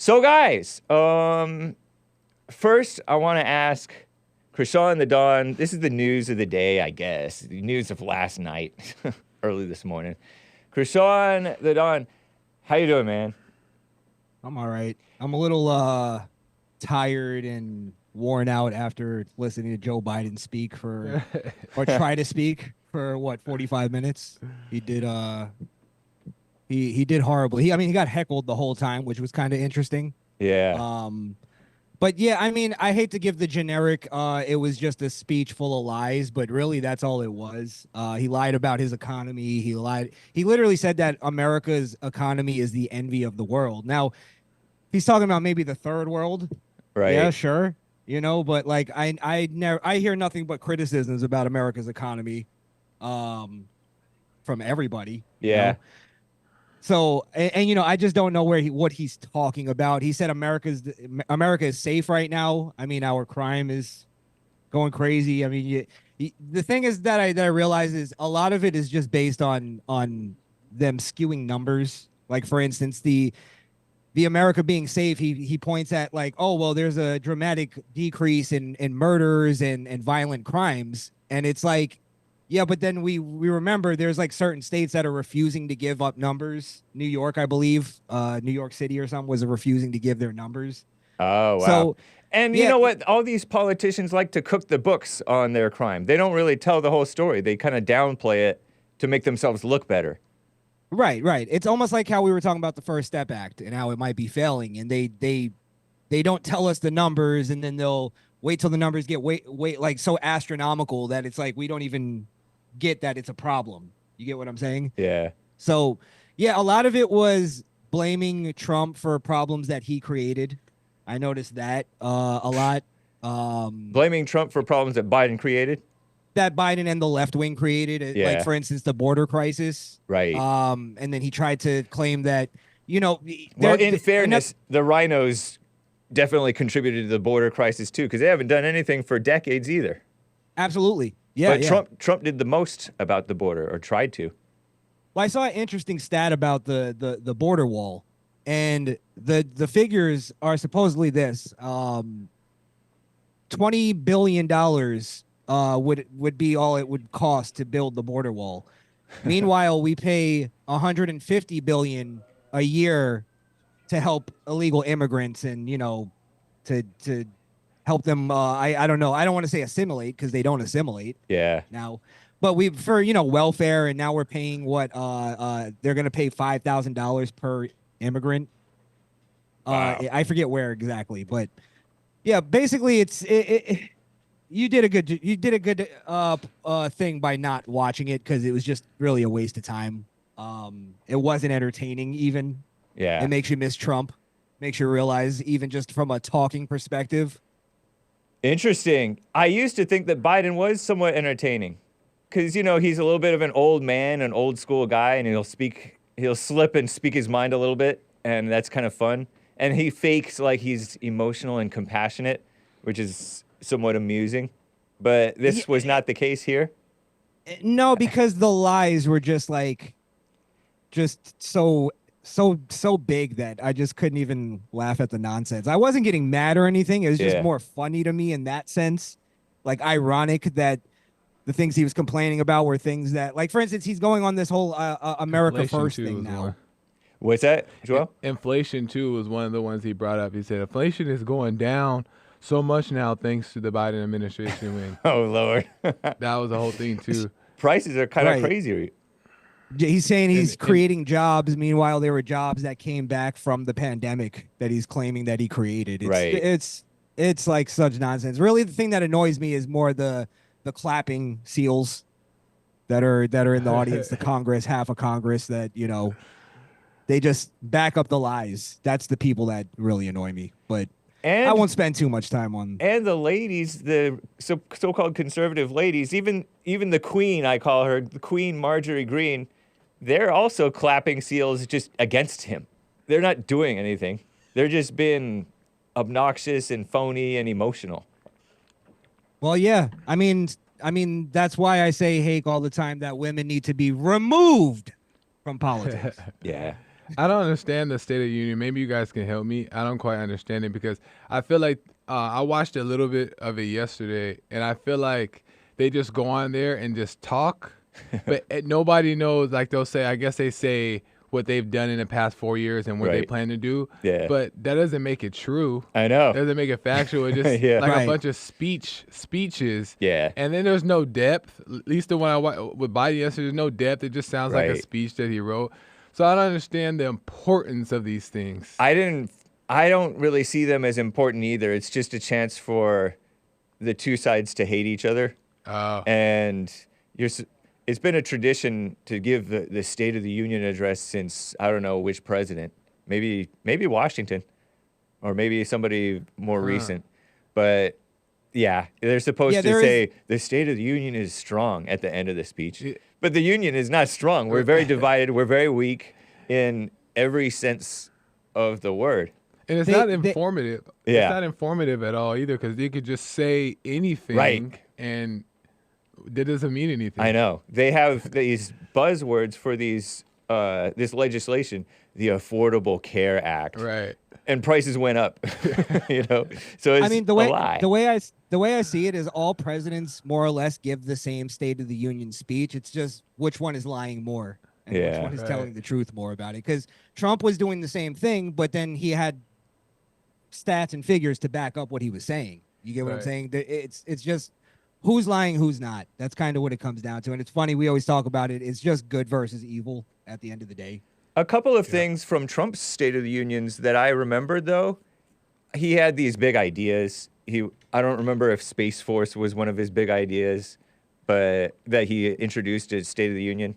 So, guys, first I want to ask Crishaun the Dawn. This is the news of the day, I guess. The news of last night, early this morning. Crishaun the Dawn, how you doing, man? I'm all right. I'm a little tired and worn out after listening to Joe Biden speak for or try to speak for what 45 minutes. He did he did horribly. He got heckled the whole time, which was kind of interesting. Yeah. Um but yeah, I hate to give the generic it was just a speech full of lies, but really that's all it was. He lied about his economy. He literally said that America's economy is the envy of the world. Now, he's talking about maybe the third world. Yeah, Right. sure. But like I hear nothing but criticisms about America's economy um from everybody, Yeah. So I just don't know what he's talking about. He said America is safe right now. I mean, our crime is going crazy. I mean, the thing is that I realize is a lot of it is just based on them skewing numbers. Like for instance, the America being safe, he points at like, oh well, there's a dramatic decrease in murders and violent crimes, and it's like, yeah, but then we remember there's like certain states that are refusing to give up numbers. New York, I believe, New York City or something was refusing to give their numbers. Oh, wow. So And you yeah, know what? All these politicians like to cook the books on their crime. They don't really tell the whole story. They kind of downplay it to make themselves look better. right. It's almost like how we were talking about the First Step Act and how it might be failing, and they don't tell us the numbers, and then they'll wait till the numbers get wait like so astronomical that it's like we don't even get that it's a problem. You get what I'm saying? Yeah. So, yeah, a lot of it was blaming Trump for problems that he created. I noticed that a lot. Blaming Trump for problems that Biden created. That Biden and the left wing created, like Yeah. for instance, the border crisis. Right. And then he tried to claim that you know Well, there. in Another, fairness, the rhinos definitely contributed to the border crisis too, because they haven't done anything for decades either. absolutely, yeah, But yeah. Trump did the most about the border, or tried to. Well, I saw an interesting stat about the border wall, and the figures are supposedly this: $20 billion would be all it would cost to build the border wall. Meanwhile, we pay 150 billion a year to help illegal immigrants, and to help them. I don't know. I don't want to say assimilate because they don't assimilate Yeah. now, but we for welfare, and now we're paying what they're gonna pay $5,000 per immigrant. Wow. I forget where exactly, but yeah, basically you did a good thing by not watching it because it was just really a waste of time. It wasn't entertaining even. It Yeah. makes you miss Trump, makes you realize even just from a talking perspective. Interesting. I used to think that Biden was somewhat entertaining, because he's a little bit of an old man, an old school guy, and he'll slip and speak his mind a little bit, and that's kind of fun. And he fakes like he's emotional and compassionate, which is somewhat amusing. But Yeah, this was not the case here. no, because the lies were just so big that I just couldn't even laugh at the nonsense. I wasn't getting mad or anything. It was just Yeah. more funny to me in that sense. Like ironic that the things he was complaining about were things that, like for instance, he's going on this whole America Inflation First too thing is now. one. What's that, Joel? Inflation too was one of the ones he brought up. He said inflation is going down so much now thanks to the Biden administration. When Oh, Lord. that was the whole thing too. Prices are kind of Right. crazy. He's saying he's And creating jobs. Meanwhile, there were jobs that came back from the pandemic that he's claiming that he created. It's Right. it's it's like such nonsense. Really, the thing that annoys me is more the clapping seals that are in the audience, the Congress, half of Congress that they just back up the lies. That's the people that really annoy me. But I And won't spend too much time on. and the ladies, the so-called conservative ladies, even the queen, I call her, the Queen Marjorie Green, they're also clapping seals just against him. They're not doing anything. They're just being obnoxious and phony and emotional. Well, yeah. I mean that's why I say Hake all the time that women need to be removed from politics. Yeah. I don't understand the State of the Union. Maybe you guys can help me. I don't quite understand it because I feel like I watched a little bit of it yesterday, and I feel like they just go on there and just talk, but nobody knows. Like they'll say, I guess they say what they've done in the past 4 years and what they Right. plan to do. Yeah. But that doesn't make it true. I know. Doesn't make it factual. It's just Yeah. like Right. a bunch of speeches. Yeah. And then there's no depth. At least the one I watched with Biden yesterday, there's no depth. It just sounds like a Right. speech that he wrote. So I don't understand the importance of these things. I don't really see them as important either. It's just a chance for the two sides to hate each other. Oh, And it's been a tradition to give the State of the Union address since I don't know which president. Maybe Washington, or maybe somebody more recent. But yeah, they're supposed Yeah, to there say the State of the Union is strong at the end of the speech. Yeah. But the Union is not strong. We're very divided. We're very weak in every sense of the word. and it's They- not they- informative. Yeah. It's not informative at all either because they could just say anything. Right. And that doesn't mean anything. I know. They have these buzzwords for these this legislation, the Affordable Care Act. Right. And prices went up. You know. So it's I mean, the a lie. way I see it is all presidents more or less give the same State of the Union speech. It's just which one is lying more and which Yeah. one is Right. telling the truth more about it. Because Trump was doing the same thing, but then he had stats and figures to back up what he was saying. You get what I'm Right. saying? It's just who's lying, who's not. That's kind of what it comes down to. And it's funny, we always talk about it. It's just good versus evil at the end of the day. A couple of things from Trump's State of the Unions that I remembered, though. He had these big ideas. I don't remember if Space Force was one of his big ideas, but that he introduced at State of the Union,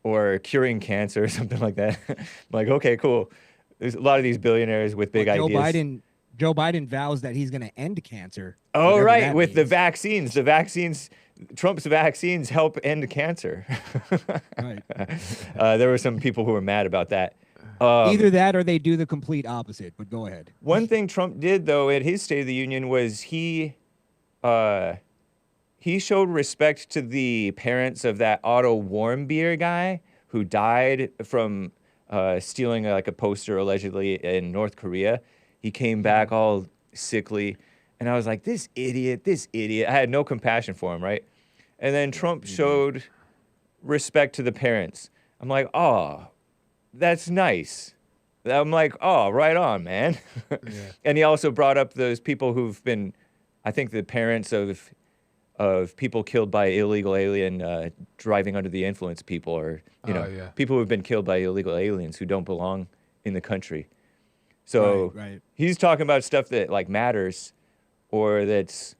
or curing cancer or something like that. I'm like, okay, cool. There's a lot of these billionaires with big Well, ideas. Joe Biden vows that he's going to end cancer. Oh, whatever right, that with the means. vaccines. The vaccines, Trump's vaccines help end cancer. Right. There were some people who were mad about that. Either that or they do the complete opposite. But go ahead. One thing Trump did, though, at his State of the Union was he showed respect to the parents of that Otto Warmbier guy who died from stealing like a poster allegedly in North Korea. He came back all sickly, and I was like, this idiot. I had no compassion for him, right? And then Trump showed respect to the parents. I'm like, oh, that's nice. I'm like, oh, right on, man. And he also brought up those people who've been, I think the parents of people killed by illegal alien driving under the influence people, or people who've been killed by illegal aliens who don't belong in the country. So Right. he's talking about stuff that like matters, or that's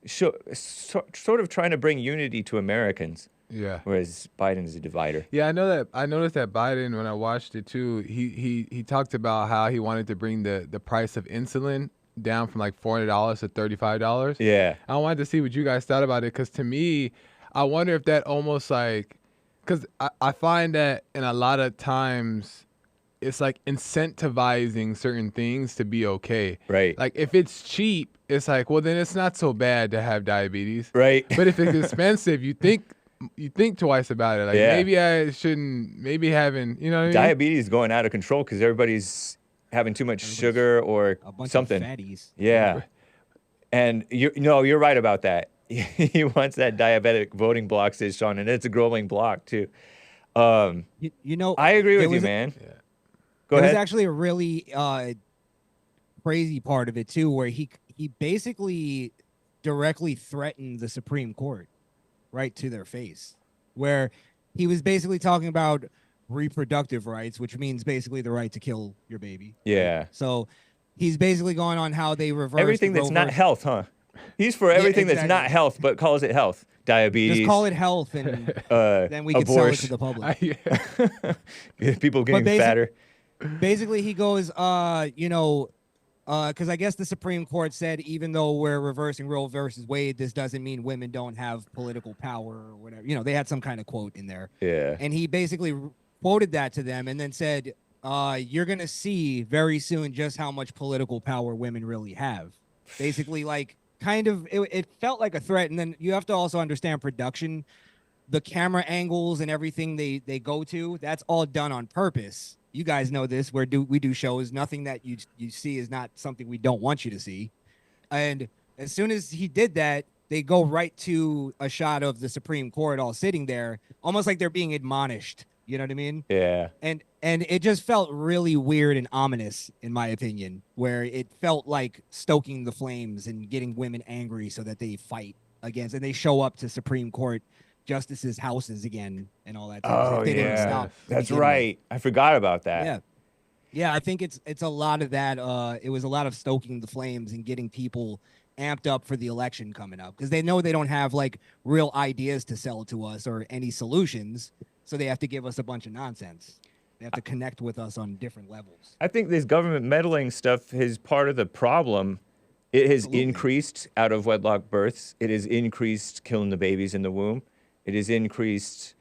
sort of trying to bring unity to Americans. Yeah. Whereas Biden is a divider. Yeah, I know that. I noticed that Biden, when I watched it too, he talked about how he wanted to bring the price of insulin down from like $400 to $35. Yeah. I wanted to see what you guys thought about it, because to me, I wonder if that almost like, because I find that in a lot of times, it's like incentivizing certain things to be okay. Right. Like if it's cheap, it's like, well, then it's not so bad to have diabetes. Right. But if it's expensive, you think twice about it. Like Yeah. maybe I shouldn't, maybe having, you know what I mean? Diabetes is going out of control because everybody's having too much sugar or A bunch something. of fatties. Yeah. And you're right about that. He wants that diabetic voting bloc, says Sean, and it's a growing bloc too. You know, I agree there with you, was a- man. Go There ahead. was actually a really crazy part of it too, where he basically directly threatened the Supreme Court right to their face, where he was basically talking about reproductive rights, which means basically the right to kill your baby. Yeah. So he's basically going on how they reverse Everything that's not health, huh? He's for everything that's not exactly. health, but calls it health. Diabetes. Just call it health, and then we can sell it to the public. People getting basic- fatter. Basically, he goes, because I guess the Supreme Court said even though we're reversing Roe versus Wade, this doesn't mean women don't have political power or whatever. You know, they had some kind of quote in there. Yeah. And he basically quoted that to them and then said, you're going to see very soon just how much political power women really have. Basically, like, kind of, it felt like a threat. And then you have to also understand production. The camera angles and everything they go to, that's all done on purpose. you guys know this, where we do shows, nothing that you see is not something we don't want you to see. And as soon as he did that, they go right to a shot of the Supreme Court all sitting there, almost like they're being admonished. You know what I mean? Yeah. And it just felt really weird and ominous, in my opinion, where it felt like stoking the flames and getting women angry so that they fight against, and they show up to Supreme Court justices' houses again and all that. Oh, If they didn't yeah. stop. to That's begin with. right. I forgot about that. Yeah. Yeah, I think it's a lot of that. It was a lot of stoking the flames and getting people amped up for the election coming up, because they know they don't have like real ideas to sell to us or any solutions, so they have to give us a bunch of nonsense. They have to connect with us on different levels. I think this government meddling stuff is part of the problem. It has Absolutely. increased out of wedlock births. It has increased killing the babies in the womb. It has increased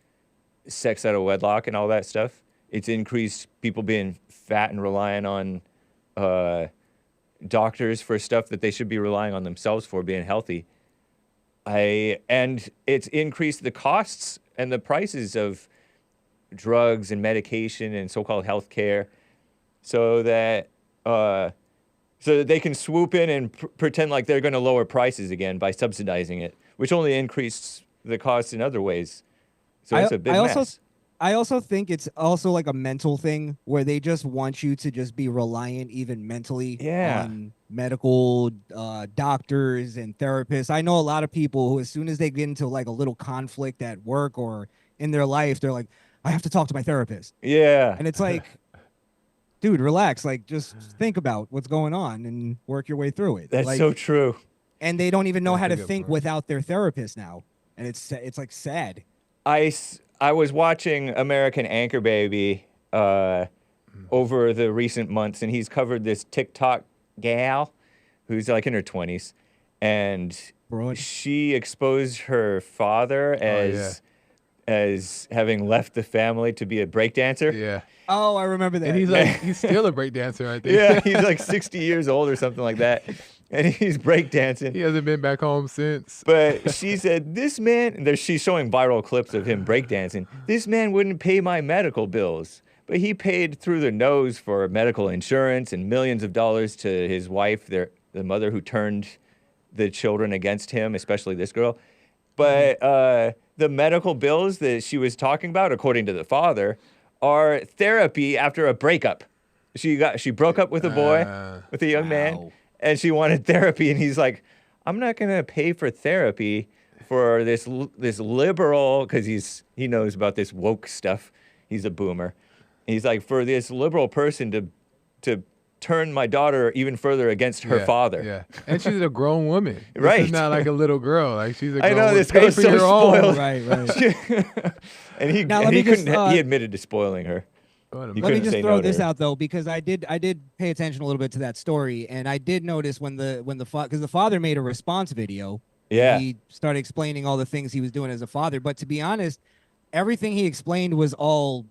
sex out of wedlock and all that stuff. It's increased people being fat and relying on doctors for stuff that they should be relying on themselves for, being healthy. And it's increased the costs and the prices of drugs and medication and so-called health care, so that they can swoop in and pretend like they're going to lower prices again by subsidizing it, which only increased the costs in other ways. So it's a big mess. I also think it's also like a mental thing where they just want you to just be reliant even mentally on medical doctors and therapists. I know a lot of people who, as soon as they get into like a little conflict at work or in their life, they're like, I have to talk to my therapist. Yeah. And it's like, dude, relax. Like, just think about what's going on and work your way through it. That's like, so true. And they don't even know That's how a to good think point. without their therapist now. And it's like sad. I was watching American Anchor Baby over the recent months, and he's covered this TikTok gal who's like in her 20s, and she exposed her father as having left the family to be a breakdancer. Yeah. Oh, I remember that. And he's like, he's still a breakdancer, I think. Yeah, he's like 60 years old or something like that, and he's breakdancing. He hasn't been back home since. But she said, this man, she's showing viral clips of him breakdancing. This man wouldn't pay my medical bills, but he paid through the nose for medical insurance and millions of dollars to his wife, the mother who turned the children against him, especially this girl. But the medical bills that she was talking about, according to the father, are therapy after a breakup. She broke up with a boy, with a young man, and she wanted therapy. And he's like, I'm not gonna pay for therapy for this liberal, because he knows about this woke stuff. He's a boomer. He's like, for this liberal person to turn my daughter even further against her father. Yeah, and she's a grown woman. Right. She's not like a little girl. Like, she's a grown I know, woman. this Pay girl's for so your own. spoiled. Right. And he Now, let me just, he admitted to spoiling her. What a He Let me couldn't just say throw no to this her. out though, because I did pay attention a little bit to that story, and I did notice when the because the father made a response video. Yeah. He started explaining all the things he was doing as a father, but to be honest, everything he explained was all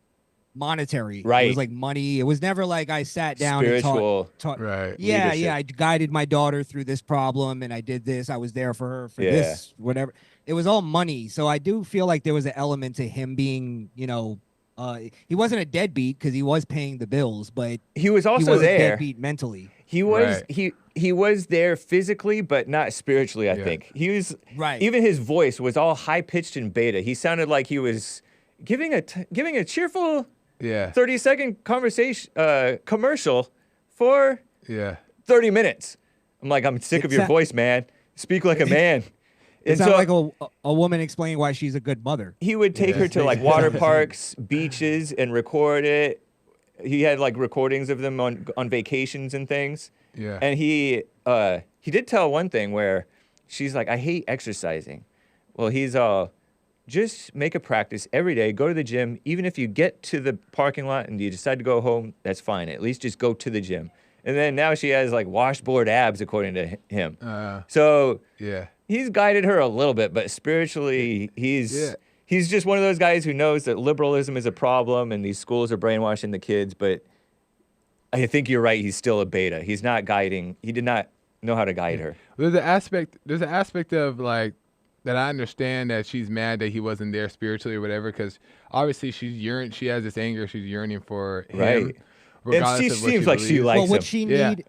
monetary. It Right. was like money. It was never like I sat down Spiritual. and taught. Right. Yeah, leadership. yeah. I guided my daughter through this problem, and I did this. I was there for her for Yeah. this, whatever. It was all money. So I do feel like there was an element to him being, he wasn't a deadbeat because he was paying the bills, but He was he also was a there. deadbeat mentally. He was Right. he was there physically, but not spiritually. I Yeah. think he was. Right. Even his voice was all high pitched and beta. He sounded like he was giving a cheerful Yeah. 30-second commercial for Yeah. 30 minutes. I'm like, I'm sick of your voice, man. Speak like a man. It And sounded so like a woman explaining why she's a good mother. he would take her to like water parks, beaches, and record it. He had like recordings of them on vacations and things. Yeah. And he did tell one thing where she's like, I hate exercising. Well, he's just make a practice every day. Go to the gym. Even if you get to the parking lot and you decide to go home, that's fine. At least just go to the gym. And then now she has like washboard abs, according to him. So Yeah. he's guided her a little bit, but spiritually, he's just one of those guys who knows that liberalism is a problem and these schools are brainwashing the kids. But I think you're right. He's still a beta. He's not guiding. He did not know how to guide her. There's an aspect of like I understand that she's mad that he wasn't there spiritually or whatever, because obviously she has this anger, she's yearning for him, Right. And regardless she of what seems she like she believes. likes Well, would him. she Yeah. need?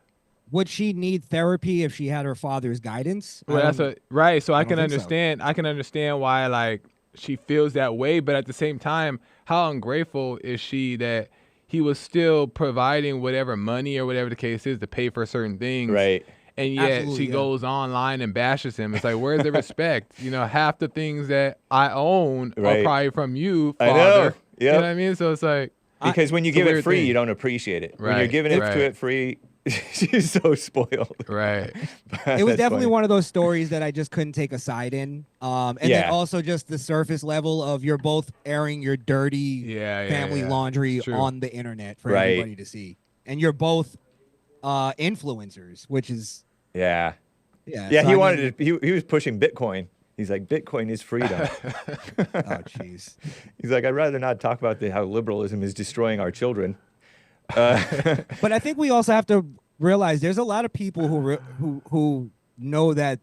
Would she need therapy if she had her father's guidance? Well, that's right. So I don't can think so. understand. I can understand why like she feels that way, but at the same time, how ungrateful is she that he was still providing whatever money or whatever the case is to pay for certain things, Right. and yet Absolutely, she yeah. goes online and bashes him. It's like, where's the respect? You know, half the things that I own are Right. probably from you, I father. know. You know Yep. what I mean? So it's like, Because when you it's a give it weird free, thing. you don't appreciate it. When you're Right, giving it right. to it free, she's so spoiled. right. It was That's definitely funny. one of those stories that I just couldn't take a side in. And then Yeah. also just the surface level of you're both airing your dirty Yeah, family yeah. laundry It's true. on the internet for Right. everybody to see. And you're both influencers, which is Yeah. yeah. Yeah, so he I wanted mean, to. He was pushing Bitcoin. He's like, Bitcoin is freedom. Oh jeez. He's like, I'd rather not talk about how liberalism is destroying our children. But I think we also have to realize there's a lot of people who know that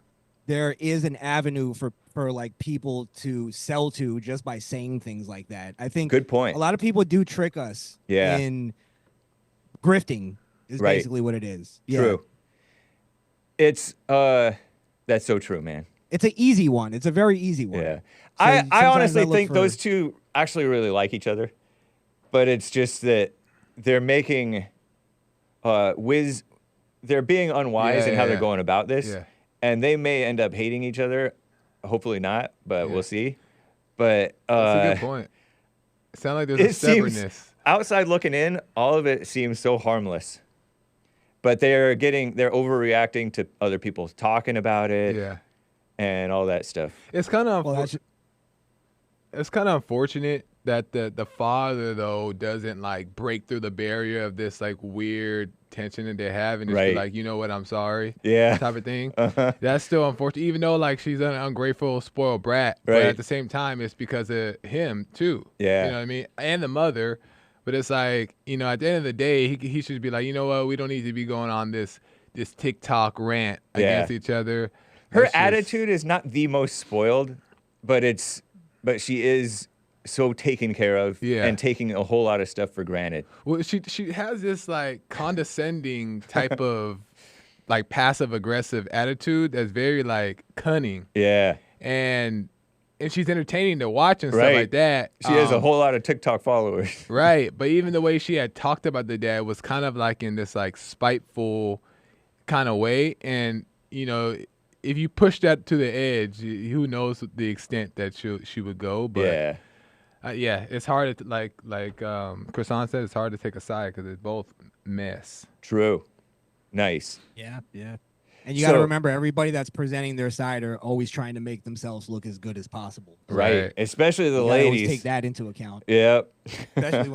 there is an avenue for like people to sell to just by saying things like that. I think Good point. a lot of people do trick us Yeah. in grifting is Right. basically what it is. Yeah. True. It's that's so true, man. It's an easy one. It's a very easy one. Yeah. So I sometimes honestly look think for- those two actually really like each other, but it's just that they're making they're being unwise Yeah, in how yeah, they're yeah. going about this, Yeah. and they may end up hating each other. Hopefully not, but Yeah. we'll see. But That's a good point. It sounds like there's it a seems stubbornness. outside looking in, all of it seems so harmless. But they're overreacting to other people talking about it Yeah. and all that stuff. It's kind of Well, that's it's kind of unfortunate that the father though doesn't like break through the barrier of this like weird tension that they have and just be Right. like, you know what, I'm sorry, Yeah. type of thing. Uh-huh. That's still unfortunate, even though like she's an ungrateful, spoiled brat. But Right. at the same time, it's because of him too. Yeah. You know what I mean? And the mother. But it's like, you know, at the end of the day, he should be like, you know what, we don't need to be going on this TikTok rant Yeah. against each other. Her Let's just- attitude is not the most spoiled, but she is so taken care of Yeah. and taking a whole lot of stuff for granted. Well, she has this like condescending type of like passive aggressive attitude that's very like cunning, Yeah. and she's entertaining to watch and stuff Right. like that. She has a whole lot of TikTok followers. Right, but even the way she had talked about the dad was kind of like in this like spiteful kind of way, and you know, if you push that to the edge, who knows the extent that she would go. But Yeah. yeah, it's hard to like Crishaun said, it's hard to take a side because it's both mess. True. Nice. yeah. And you got to So- remember, everybody that's presenting their side are always trying to make themselves look as good as possible. Right. Right. Especially the You gotta always ladies. take that into account, Yep. especially when